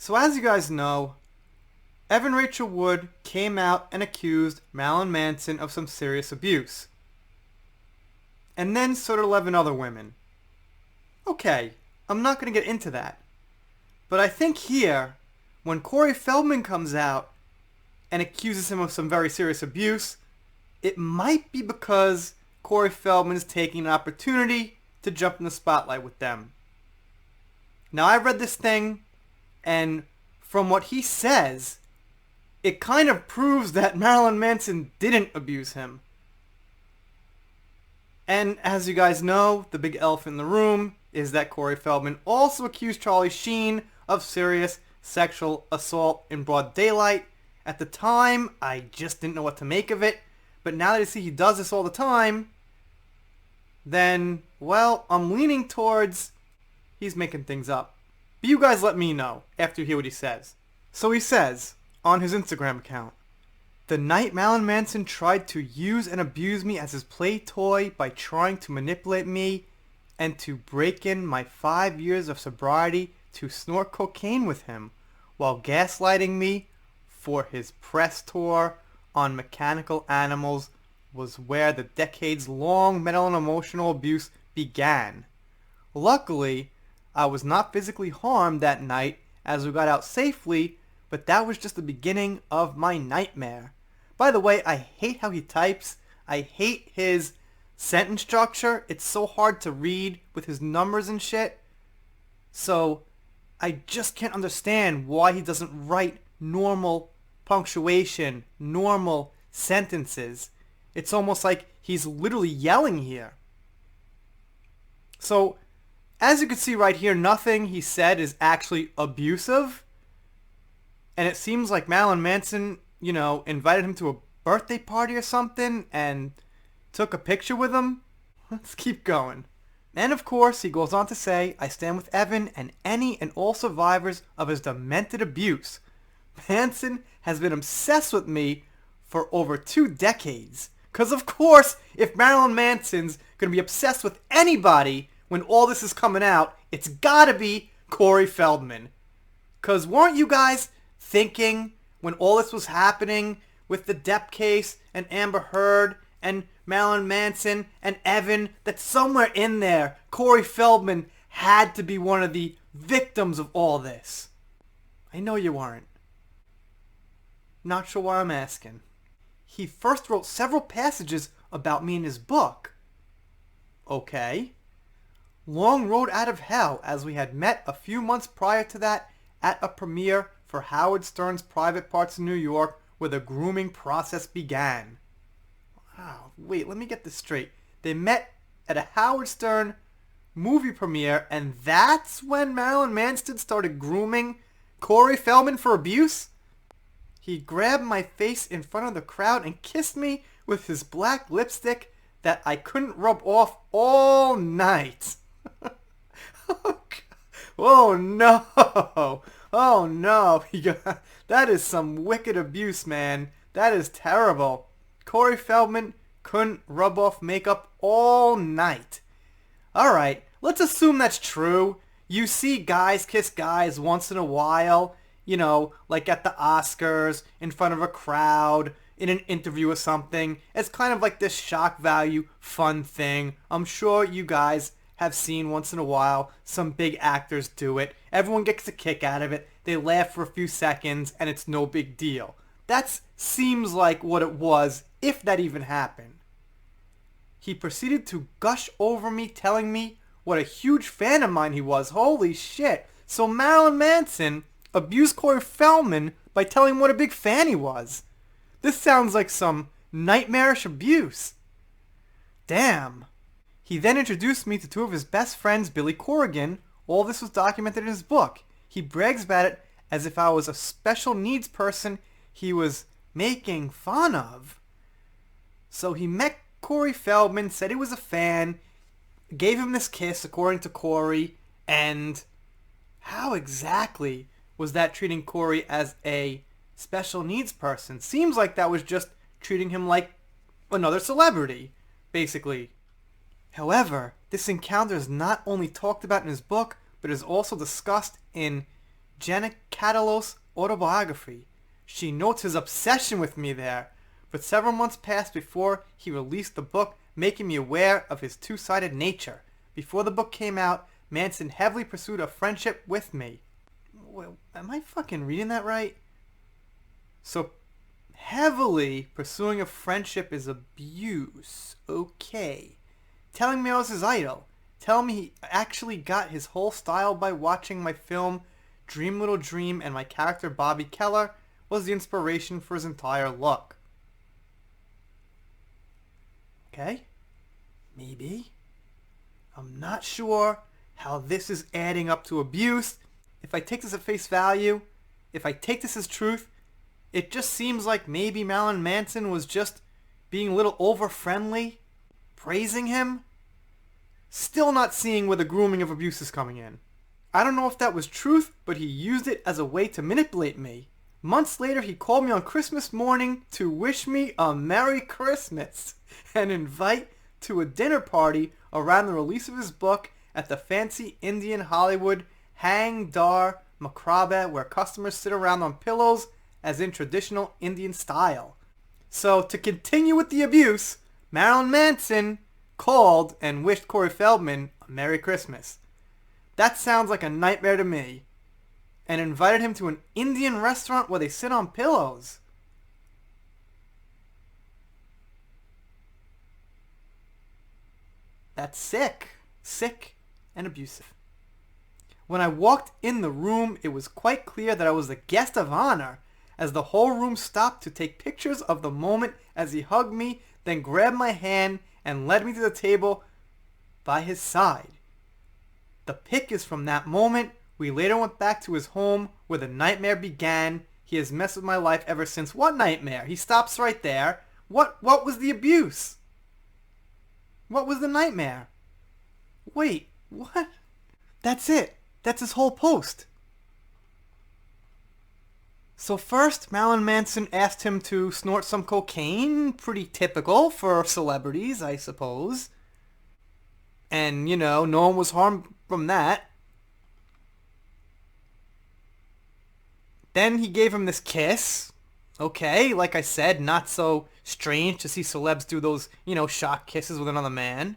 So as you guys know, Evan Rachel Wood came out and accused Marilyn Manson of some serious abuse. And then so did 11 other women. Okay, I'm not going to get into that. But I think here, when Cory Feldman comes out and accuses him of some very serious abuse, it might be because Cory Feldman is taking an opportunity to jump in the spotlight with them. Now, I read this thing, and from what he says, it kind of proves that Marilyn Manson didn't abuse him. And as you guys know, the big elephant in the room is that Cory Feldman also accused Charlie Sheen of serious sexual assault in broad daylight. At the time, I just didn't know what to make of it. But now that I see he does this all the time, then, well, I'm leaning towards he's making things up. But you guys let me know after you hear what he says. So he says on his Instagram account, "The night Marilyn Manson tried to use and abuse me as his play toy by trying to manipulate me and to break in my 5 years of sobriety to snort cocaine with him while gaslighting me for his press tour on mechanical animals was where the decades-long mental and emotional abuse began. Luckily, I was not physically harmed that night as we got out safely, but that was just the beginning of my nightmare." By the way, I hate how he types. I hate his sentence structure. It's so hard to read with his numbers and shit. So I just can't understand why he doesn't write normal punctuation, normal sentences. It's almost like he's literally yelling here. So, as you can see right here, nothing he said is actually abusive. And it seems like Marilyn Manson, invited him to a birthday party or something and took a picture with him. Let's keep going. And of course, he goes on to say, "I stand with Evan and any and all survivors of his demented abuse. Manson has been obsessed with me for over 2 decades. Because of course, if Marilyn Manson's going to be obsessed with anybody when all this is coming out, it's gotta be Cory Feldman. Because weren't you guys thinking when all this was happening with the Depp case and Amber Heard and Marilyn Manson and Evan, that somewhere in there, Cory Feldman had to be one of the victims of all this? I know you weren't. Not sure why I'm asking. He first wrote several passages about me in his book. Okay. Long Road Out of Hell, as we had met a few months prior to that at a premiere for Howard Stern's Private Parts in New York, where the grooming process began." Wow, wait, let me get this straight. They met at a Howard Stern movie premiere, and that's when Marilyn Manson started grooming Cory Feldman for abuse? "He grabbed my face in front of the crowd and kissed me with his black lipstick that I couldn't rub off all night." Oh no! Oh no! That is some wicked abuse, man. That is terrible. Cory Feldman couldn't rub off makeup all night. Alright, let's assume that's true. You see guys kiss guys once in a while, like at the Oscars, in front of a crowd, in an interview or something. It's kind of like this shock value fun thing. I'm sure you guys have seen once in a while some big actors do it. Everyone gets a kick out of it. They laugh for a few seconds and it's no big deal. That seems like what it was, if that even happened. He proceeded to gush over me, telling me what a huge fan of mine he was. Holy shit. So Marilyn Manson abused Cory Feldman by telling him what a big fan he was. This sounds like some nightmarish abuse. Damn. He then introduced me to 2 of his best friends, Billy Corrigan. All this was documented in his book. He brags about it as if I was a special needs person he was making fun of. So he met Cory Feldman, said he was a fan, gave him this kiss, according to Cory, and how exactly was that treating Cory as a special needs person? Seems like that was just treating him like another celebrity, basically. However, this encounter is not only talked about in his book, but is also discussed in Jenna Catalos' autobiography. She notes his obsession with me there, but several months passed before he released the book, making me aware of his two-sided nature. Before the book came out, Manson heavily pursued a friendship with me. Well, am I fucking reading that right? So, heavily pursuing a friendship is abuse. Okay. Telling me I was his idol. Telling me he actually got his whole style by watching my film Dream Little Dream, and my character Bobby Keller was the inspiration for his entire look. Okay? Maybe. I'm not sure how this is adding up to abuse. If I take this at face value, if I take this as truth, it just seems like maybe Marilyn Manson was just being a little over-friendly, praising him. Still not seeing where the grooming of abuse is coming in. I don't know if that was truth, but he used it as a way to manipulate me. Months later, he called me on Christmas morning to wish me a Merry Christmas and invite to a dinner party around the release of his book at the fancy Indian Hollywood Hang Dar Makraba, where customers sit around on pillows as in traditional Indian style. So, to continue with the abuse, Marilyn Manson called and wished Cory Feldman a Merry Christmas. That sounds like a nightmare to me. And invited him to an Indian restaurant where they sit on pillows. That's sick. Sick and abusive. When I walked in the room, it was quite clear that I was the guest of honor, as the whole room stopped to take pictures of the moment as he hugged me, then grabbed my hand and led me to the table by his side. The pic is from that moment. We later went back to his home where the nightmare began. He has messed with my life ever since. What nightmare? He stops right there. What was the abuse? What was the nightmare? Wait, what? That's it. That's his whole post. So first, Marilyn Manson asked him to snort some cocaine. Pretty typical for celebrities, I suppose. And, no one was harmed from that. Then he gave him this kiss. Okay, like I said, not so strange to see celebs do those, shock kisses with another man.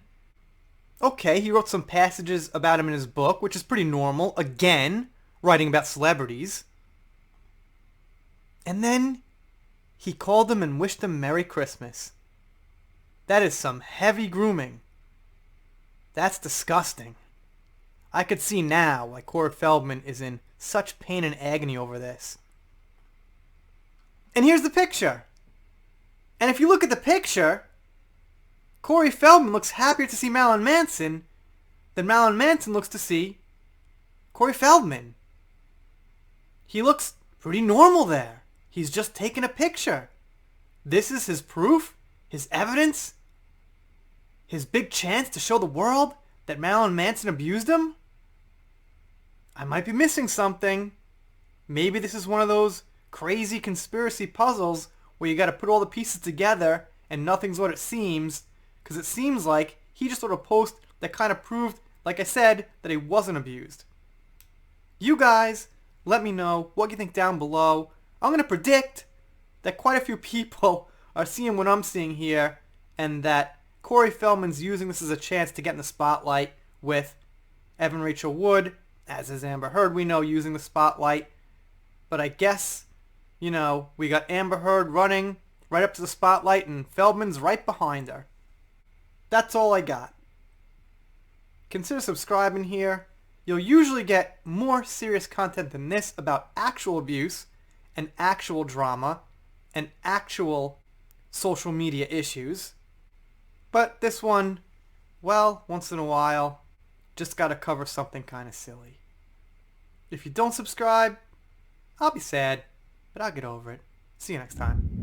Okay, he wrote some passages about him in his book, which is pretty normal. Again, writing about celebrities. And then he called them and wished them Merry Christmas. That is some heavy grooming. That's disgusting. I could see now why Cory Feldman is in such pain and agony over this. And here's the picture. And if you look at the picture, Cory Feldman looks happier to see Marilyn Manson than Marilyn Manson looks to see Cory Feldman. He looks pretty normal there. He's just taking a picture. This is his proof, his evidence, his big chance to show the world that Marilyn Manson abused him? I might be missing something. Maybe this is one of those crazy conspiracy puzzles where you got to put all the pieces together and nothing's what it seems, because it seems like he just wrote a post that kind of proved, like I said, that he wasn't abused. You guys, let me know what you think down below. I'm going to predict that quite a few people are seeing what I'm seeing here, and that Cory Feldman's using this as a chance to get in the spotlight with Evan Rachel Wood, as is Amber Heard, we know, using the spotlight. But I guess, we got Amber Heard running right up to the spotlight and Feldman's right behind her. That's all I got. Consider subscribing here. You'll usually get more serious content than this about actual abuse and actual drama and actual social media issues. But this one, well, once in a while, just gotta cover something kind of silly. If you don't subscribe, I'll be sad, but I'll get over it. See you next time.